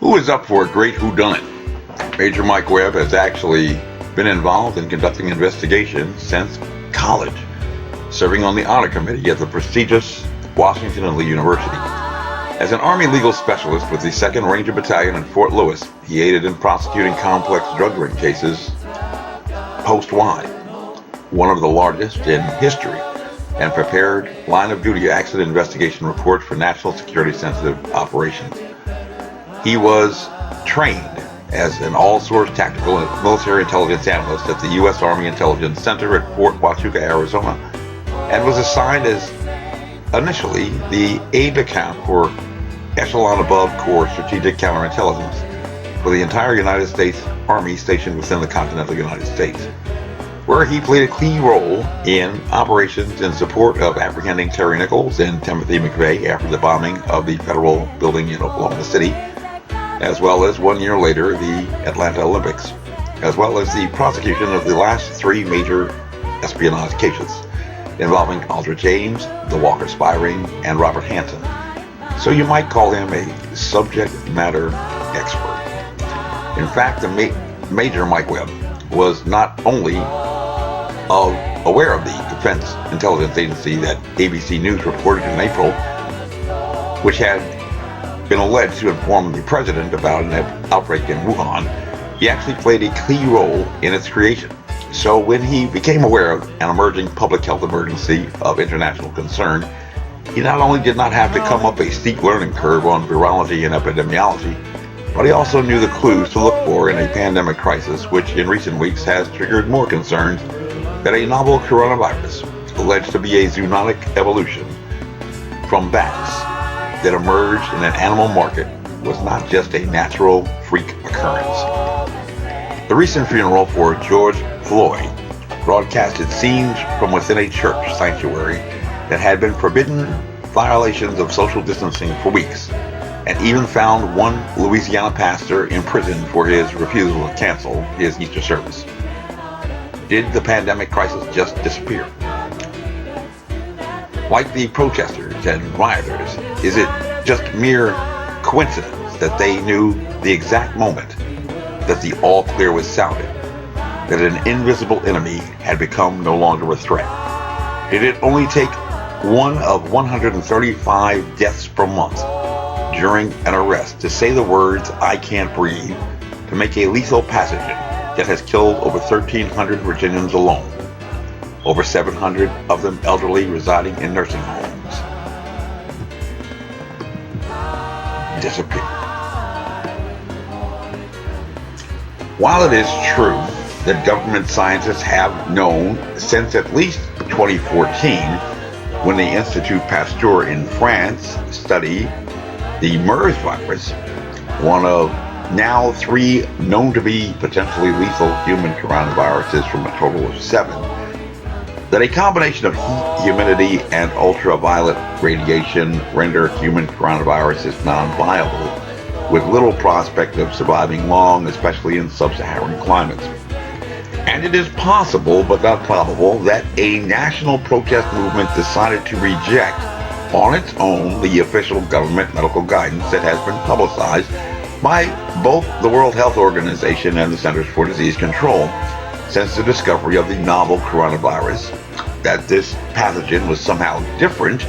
Who is up for a great whodunit? Major Mike Webb has actually been involved in conducting investigations since college, serving on the honor committee at the prestigious Washington and Lee University. As an Army legal specialist with the 2nd Ranger Battalion in Fort Lewis, he aided in prosecuting complex drug ring cases post-wide, one of the largest in history, and prepared line-of-duty accident investigation reports for national security-sensitive operations. He was trained as an all-source tactical and military intelligence analyst at the U.S. Army Intelligence Center at Fort Huachuca, Arizona, and was assigned as initially the aide-de-camp for Echelon Above Corps Strategic Counterintelligence for the entire United States Army stationed within the continental United States, where he played a key role in operations in support of apprehending Terry Nichols and Timothy McVeigh after the bombing of the federal building in Oklahoma City, as well as 1 year later the Atlanta Olympics, as well as the prosecution of the last 3 major espionage cases involving Aldrich Ames, the Walker spy ring, and Robert Hanssen. So you might call him a subject matter expert. In fact, the Major Mike Webb was not only aware of the Defense Intelligence Agency that ABC News reported in April, which had been alleged to inform the president about an outbreak in Wuhan, he actually played a key role in its creation. So when he became aware of an emerging public health emergency of international concern, he not only did not have to come up a steep learning curve on virology and epidemiology, but he also knew the clues to look for in a pandemic crisis, which in recent weeks has triggered more concerns that a novel coronavirus, alleged to be a zoonotic evolution from bats that emerged in an animal market, was not just a natural freak occurrence. The recent funeral for George Floyd broadcasted scenes from within a church sanctuary that had been forbidden violations of social distancing for weeks, and even found one Louisiana pastor in prison for his refusal to cancel his Easter service. Did the pandemic crisis just disappear? Like the protesters and rioters, is it just mere coincidence that they knew the exact moment that the all clear was sounded, that an invisible enemy had become no longer a threat? Did it only take one of 135 deaths per month during an arrest to say the words, "I can't breathe," to make a lethal pathogen that has killed over 1,300 Virginians alone, over 700 of them elderly residing in nursing homes, disappear? While it is true that government scientists have known since at least 2014, when the Institut Pasteur in France studied the MERS virus, one of now 3 known to be potentially lethal human coronaviruses from a total of 7, that a combination of heat, humidity, and ultraviolet radiation render human coronaviruses non-viable, with little prospect of surviving long, especially in sub-Saharan climates. And it is possible, but not probable, that a national protest movement decided to reject on its own the official government medical guidance that has been publicized by both the World Health Organization and the Centers for Disease Control since the discovery of the novel coronavirus, that this pathogen was somehow different,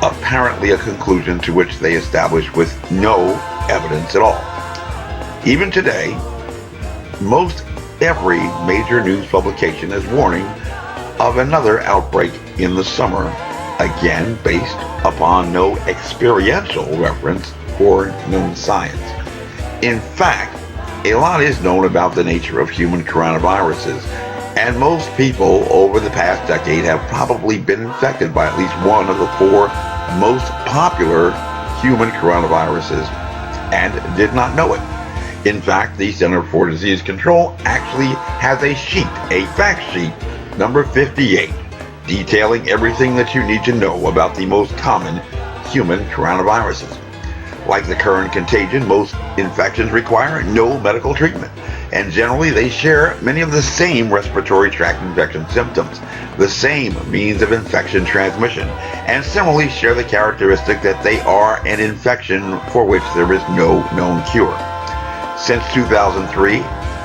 apparently a conclusion to which they established with no evidence at all. Even today, most every major news publication is warning of another outbreak in the summer, again based upon no experiential reference or known science. In fact, a lot is known about the nature of human coronaviruses, and most people over the past decade have probably been infected by at least one of the 4 most popular human coronaviruses and did not know it. In fact, the Center for Disease Control actually has a sheet, a fact sheet, number 58, detailing everything that you need to know about the most common human coronaviruses. Like the current contagion, most infections require no medical treatment, and generally they share many of the same respiratory tract infection symptoms, the same means of infection transmission, and similarly share the characteristic that they are an infection for which there is no known cure. Since 2003,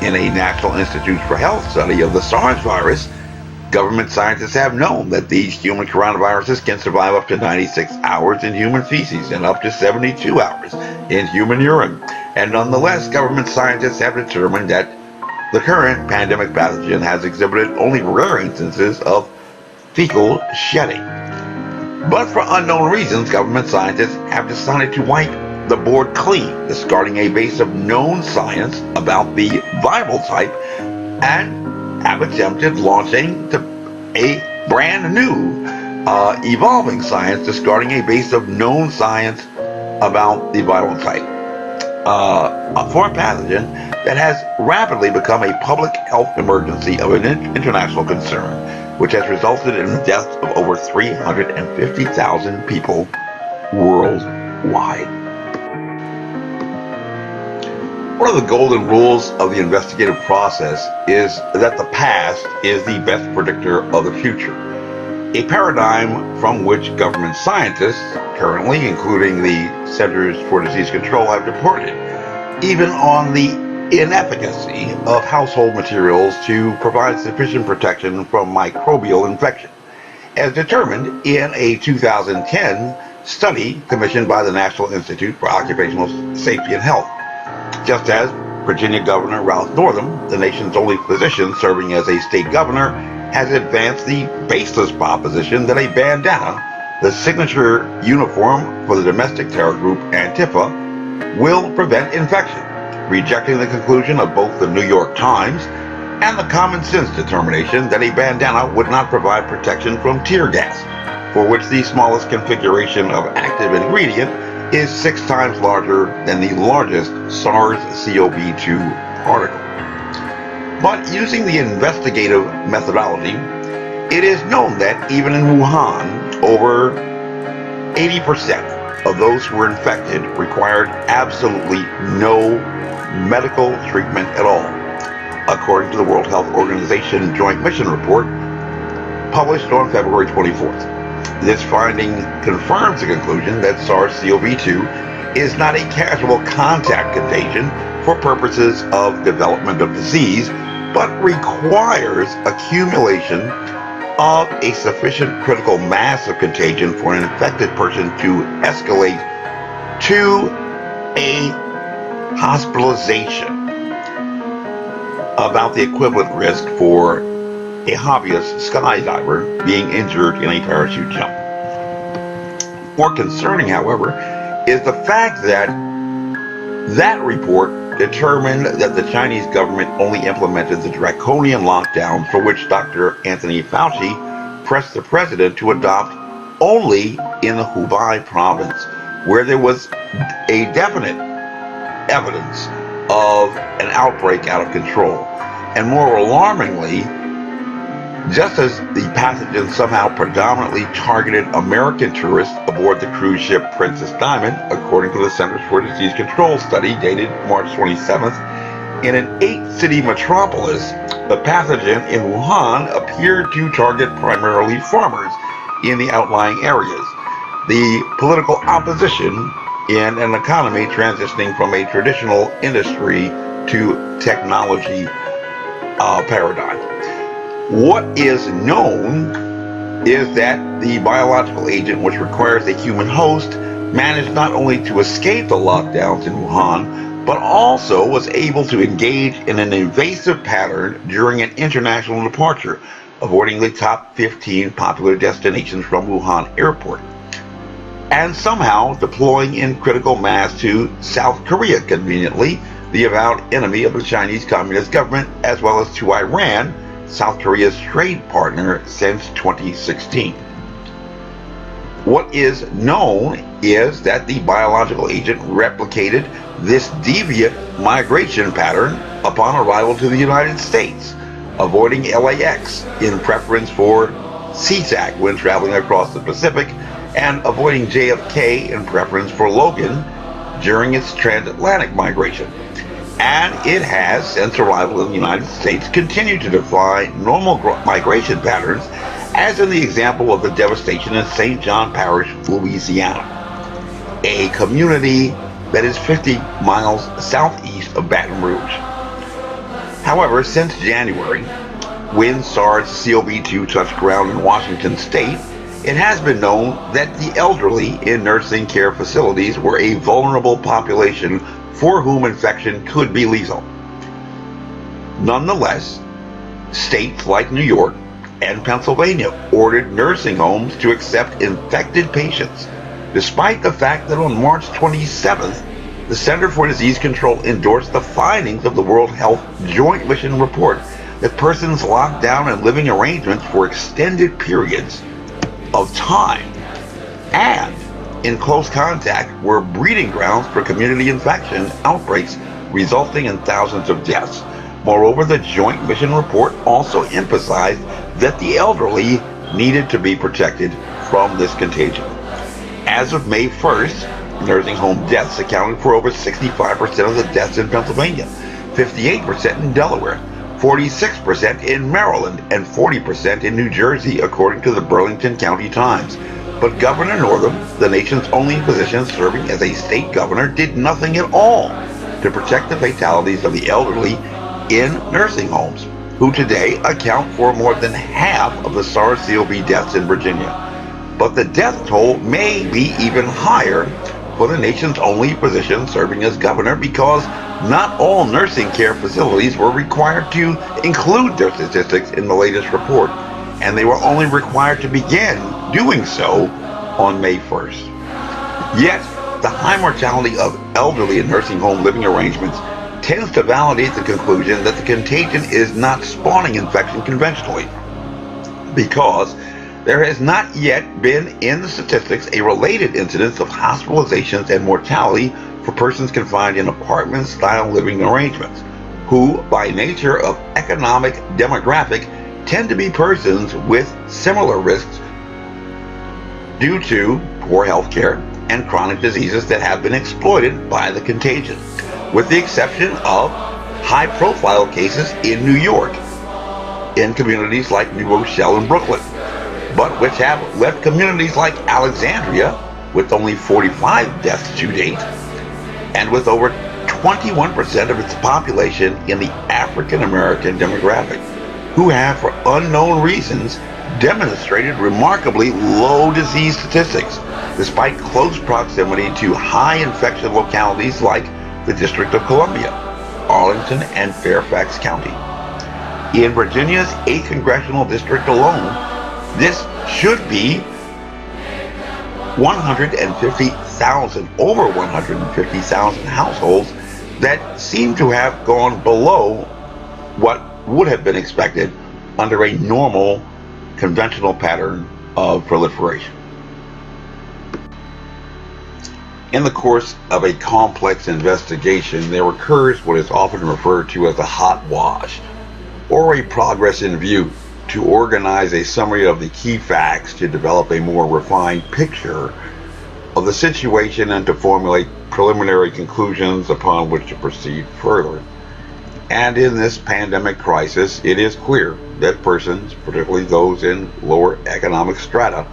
in a National Institutes for Health study of the SARS virus, government scientists have known that these human coronaviruses can survive up to 96 hours in human feces and up to 72 hours in human urine. And nonetheless, government scientists have determined that the current pandemic pathogen has exhibited only rare instances of fecal shedding. But for unknown reasons, government scientists have decided to wipe the board clean, discarding a base of known science about the viral type, and have attempted launching a brand new evolving science, discarding a base of known science about the viral type for a pathogen that has rapidly become a public health emergency of an international concern, which has resulted in the deaths of over 350,000 people worldwide. One of the golden rules of the investigative process is that the past is the best predictor of the future, a paradigm from which government scientists, currently including the Centers for Disease Control, have departed, even on the inefficacy of household materials to provide sufficient protection from microbial infection, as determined in a 2010 study commissioned by the National Institute for Occupational Safety and Health. Just as Virginia Governor Ralph Northam, the nation's only physician serving as a state governor, has advanced the baseless proposition that a bandana, the signature uniform for the domestic terror group Antifa, will prevent infection, rejecting the conclusion of both the New York Times and the common sense determination that a bandana would not provide protection from tear gas, for which the smallest configuration of active ingredient is 6 times larger than the largest SARS-CoV-2 particle. But using the investigative methodology, it is known that even in Wuhan, over 80% of those who were infected required absolutely no medical treatment at all, according to the World Health Organization Joint Mission Report published on February 24th. This finding confirms the conclusion that SARS-CoV-2 is not a casual contact contagion for purposes of development of disease, but requires accumulation of a sufficient critical mass of contagion for an infected person to escalate to a hospitalization, about the equivalent risk for a hobbyist skydiver being injured in a parachute jump. More concerning, however, is the fact that that report determined that the Chinese government only implemented the draconian lockdown for which Dr. Anthony Fauci pressed the president to adopt only in the Hubei province, where there was a definite evidence of an outbreak out of control. And more alarmingly, just as the pathogen somehow predominantly targeted American tourists aboard the cruise ship Princess Diamond, according to the Centers for Disease Control study dated March 27th, in an 8-city metropolis, the pathogen in Wuhan appeared to target primarily farmers in the outlying areas, the political opposition in an economy transitioning from a traditional industry to technology paradigm. What is known is that the biological agent, which requires a human host, managed not only to escape the lockdowns in Wuhan, but also was able to engage in an invasive pattern during an international departure, avoiding the top 15 popular destinations from Wuhan airport, and somehow deploying in critical mass to South Korea, conveniently, the avowed enemy of the Chinese Communist government, as well as to Iran, South Korea's trade partner since 2016. What is known is that the biological agent replicated this deviant migration pattern upon arrival to the United States, avoiding LAX in preference for SeaTac when traveling across the Pacific, and avoiding JFK in preference for Logan, during its transatlantic migration. And it has, since arrival in the United States, continued to defy normal migration patterns, as in the example of the devastation in St. John Parish, Louisiana, a community that is 50 miles southeast of Baton Rouge. However, since January, when SARS-CoV-2 touched ground in Washington state, it has been known that the elderly in nursing care facilities were a vulnerable population for whom infection could be lethal. Nonetheless, states like New York and Pennsylvania ordered nursing homes to accept infected patients, despite the fact that on March 27th, the Center for Disease Control endorsed the findings of the World Health Joint Mission report that persons locked down in living arrangements for extended periods of time and in close contact were breeding grounds for community infection outbreaks, resulting in thousands of deaths. Moreover, the Joint Mission report also emphasized that the elderly needed to be protected from this contagion. As of May 1st, nursing home deaths accounted for over 65% of the deaths in Pennsylvania, 58% in Delaware, 46% in Maryland, and 40% in New Jersey, according to the Burlington County Times. But Governor Northam, the nation's only physician serving as a state governor, did nothing at all to protect the fatalities of the elderly in nursing homes, who today account for more than half of the SARS-CoV deaths in Virginia. But the death toll may be even higher for the nation's only physician serving as governor, because not all nursing care facilities were required to include their statistics in the latest report, and they were only required to begin doing so on May 1st. Yet, the high mortality of elderly in nursing home living arrangements tends to validate the conclusion that the contagion is not spawning infection conventionally, because there has not yet been in the statistics a related incidence of hospitalizations and mortality for persons confined in apartment-style living arrangements, who, by nature of economic demographic, tend to be persons with similar risks due to poor health care and chronic diseases that have been exploited by the contagion, with the exception of high-profile cases in New York, in communities like New Rochelle and Brooklyn, but which have left communities like Alexandria with only 45 deaths to date, and with over 21% of its population in the African American demographic, who have, for unknown reasons, demonstrated remarkably low disease statistics, despite close proximity to high infection localities like the District of Columbia, Arlington, and Fairfax County. In Virginia's 8th congressional district alone, this should be over 150,000 households that seem to have gone below what would have been expected under a normal conventional pattern of proliferation. In the course of a complex investigation, there occurs what is often referred to as a hot wash, or a progress in view, to organize a summary of the key facts, to develop a more refined picture of the situation, and to formulate preliminary conclusions upon which to proceed further. And in this pandemic crisis, it is clear that persons, particularly those in lower economic strata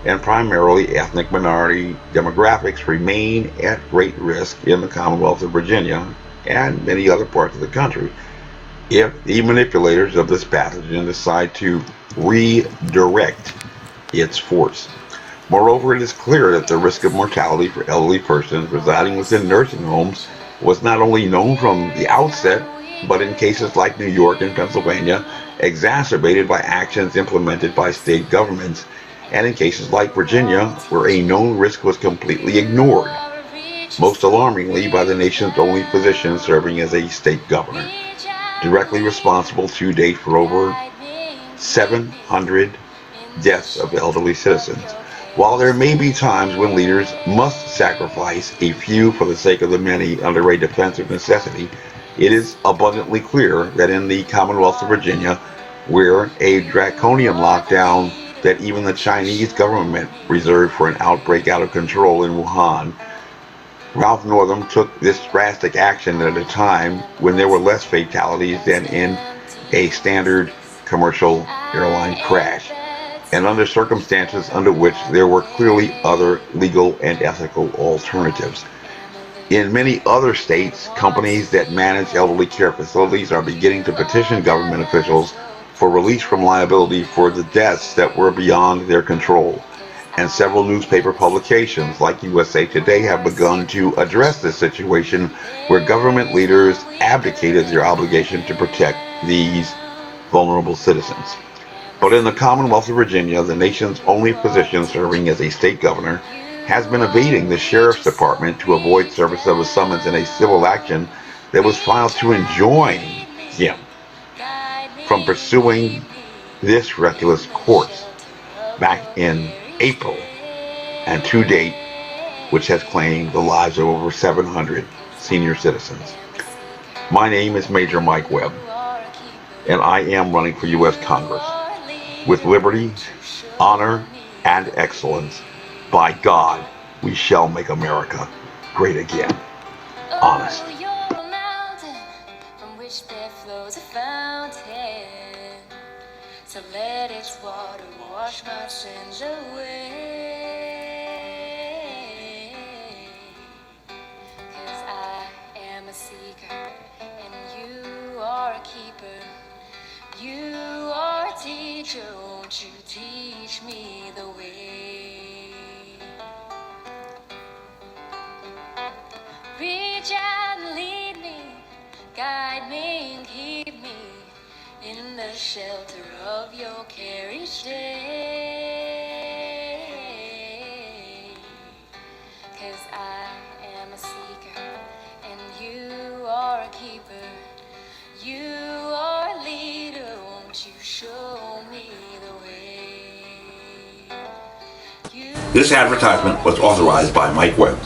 and primarily ethnic minority demographics, remain at great risk in the Commonwealth of Virginia and many other parts of the country if the manipulators of this pathogen decide to redirect its force. Moreover, it is clear that the risk of mortality for elderly persons residing within nursing homes was not only known from the outset, but in cases like New York and Pennsylvania, exacerbated by actions implemented by state governments, and in cases like Virginia, where a known risk was completely ignored, most alarmingly by the nation's only physician serving as a state governor, directly responsible to date for over 700 deaths of elderly citizens. While there may be times when leaders must sacrifice a few for the sake of the many under a defense of necessity, it is abundantly clear that in the Commonwealth of Virginia, where a draconian lockdown that even the Chinese government reserved for an outbreak out of control in Wuhan Ralph Northam took this drastic action at a time when there were less fatalities than in a standard commercial airline crash, and under circumstances under which there were clearly other legal and ethical alternatives. In many other states, companies that manage elderly care facilities are beginning to petition government officials for release from liability for the deaths that were beyond their control. And several newspaper publications like USA Today have begun to address this situation where government leaders abdicated their obligation to protect these vulnerable citizens. But in the Commonwealth of Virginia, the nation's only physician serving as a state governor has been evading the sheriff's department to avoid service of a summons in a civil action that was filed to enjoin him from pursuing this reckless course back in April, and to date, which has claimed the lives of over 700 senior citizens. My name is Major Mike Webb, and I am running for U.S. Congress with liberty, honor, and excellence. By God, we shall make America great again. Honest. You're a mountain from which there flows a fountain. So let its water wash my sins away. 'Cause I am a seeker and you are a keeper. You are a teacher, won't you teach me the way? Reach out and lead me, guide me and keep me in the shelter of your care each day. 'Cause I am a seeker and you are a keeper. You are a leader, won't you show me the way? This advertisement was authorized by Mike Webb.